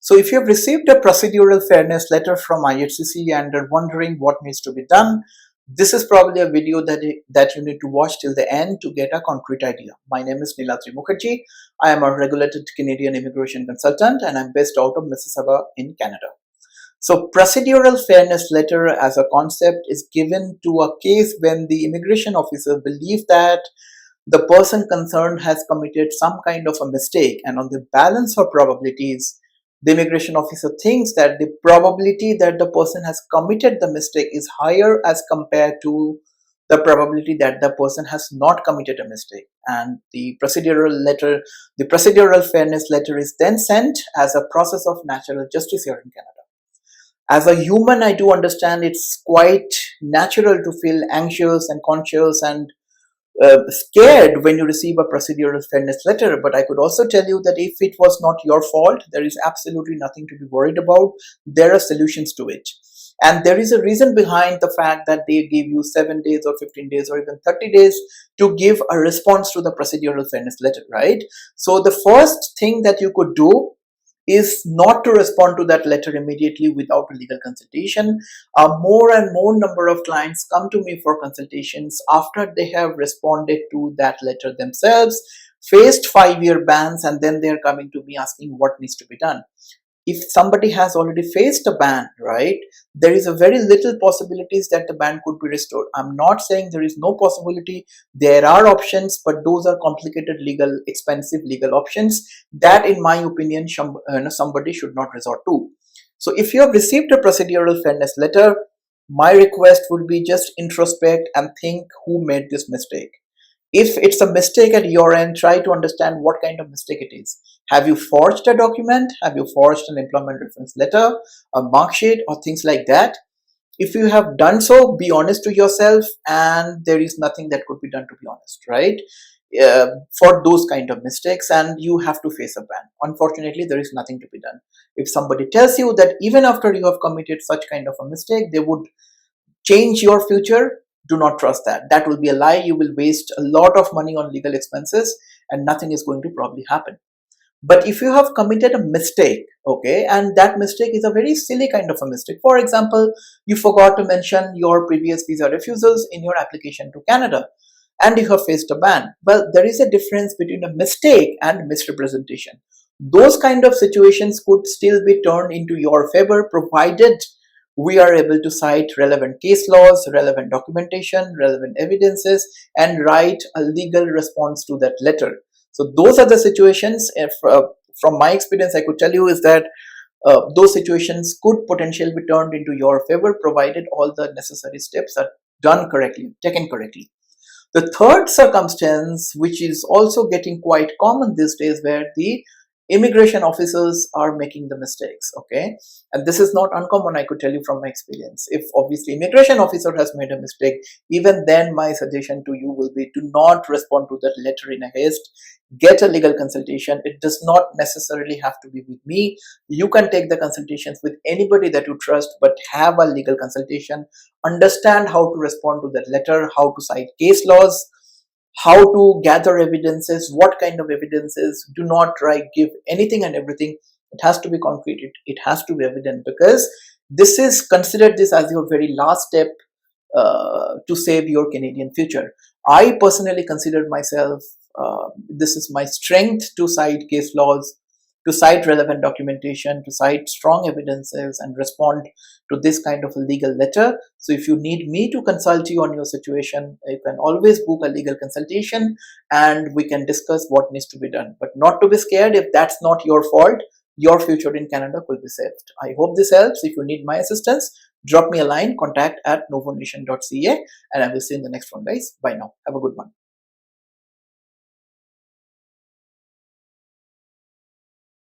So if you have received a procedural fairness letter from IHCC and are wondering what needs to be done, this is probably a video that you need to watch till the end to get a concrete idea. My name is Neelatri Mukherjee. I am a regulated Canadian immigration consultant and I'm based out of Mississauga in Canada. So procedural fairness letter as a concept is given to a case when the immigration officer believes that the person concerned has committed some kind of a mistake, and on the balance of probabilities, the immigration officer thinks that the probability that the person has committed the mistake is higher as compared to the probability that the person has not committed a mistake. And the procedural fairness letter is then sent as a process of natural justice here in Canada. As a human, I do understand it's quite natural to feel anxious and conscious and scared when you receive a procedural fairness letter, but I could also tell you that if it was not your fault, there is absolutely nothing to be worried about. There are solutions to it. And there is a reason behind the fact that they give you 7 days or 15 days or even 30 days to give a response to the procedural fairness letter, right? So the first thing that you could do is not to respond to that letter immediately without a legal consultation. More and more number of clients come to me for consultations after they have responded to that letter themselves, faced 5-year bans, and then they're coming to me asking what needs to be done. If somebody has already faced a ban, right, there is a very little possibilities that the ban could be restored. I'm not saying there is no possibility. There are options, but those are complicated legal, expensive legal options that, in my opinion, somebody should not resort to. So if you have received a procedural fairness letter, my request would be just introspect and think who made this mistake. If it's a mistake at your end, try to understand what kind of mistake it is. Have you forged a document? Have you forged an employment reference letter, a mark sheet, or things like that? If you have done so, be honest to yourself, and there is nothing that could be done, to be honest, right? For those kind of mistakes, and you have to face a ban. Unfortunately, there is nothing to be done. If somebody tells you that even after you have committed such kind of a mistake, they would change your future, do not trust that. That will be a lie. You will waste a lot of money on legal expenses and nothing is going to probably happen. But if you have committed a mistake, okay, and that mistake is a very silly kind of a mistake. For example, you forgot to mention your previous visa refusals in your application to Canada and you have faced a ban. Well, there is a difference between a mistake and misrepresentation. Those kind of situations could still be turned into your favor provided we are able to cite relevant case laws, relevant documentation, relevant evidences, and write a legal response to that letter. So those are the situations, from my experience, I could tell you is that those situations could potentially be turned into your favor provided all the necessary steps are done correctly, taken correctly. The third circumstance, which is also getting quite common these days, where the immigration officers are making the mistakes, okay, and this is not uncommon, I could tell you from my experience. If obviously immigration officer has made a mistake, even then my suggestion to you will be to not respond to that letter in a haste. Get a legal consultation. It does not necessarily have to be with me. You can take the consultations with anybody that you trust, but have a legal consultation, understand how to respond to that letter, how to cite case laws, how to gather evidences, what kind of evidences. Do not try give anything and everything. It has to be concrete. It has to be evident, because this is considered this as your very last step to save your Canadian future. I personally considered myself, this is my strength to cite case laws, to cite relevant documentation, to cite strong evidences and respond to this kind of a legal letter. So if you need me to consult you on your situation, you can always book a legal consultation and we can discuss what needs to be done. But not to be scared. If that's not your fault, your future in Canada will be saved. I hope this helps. If you need my assistance, drop me a line, contact@nuvonation.ca, and I will see you in the next one, guys. Bye now. Have a good one.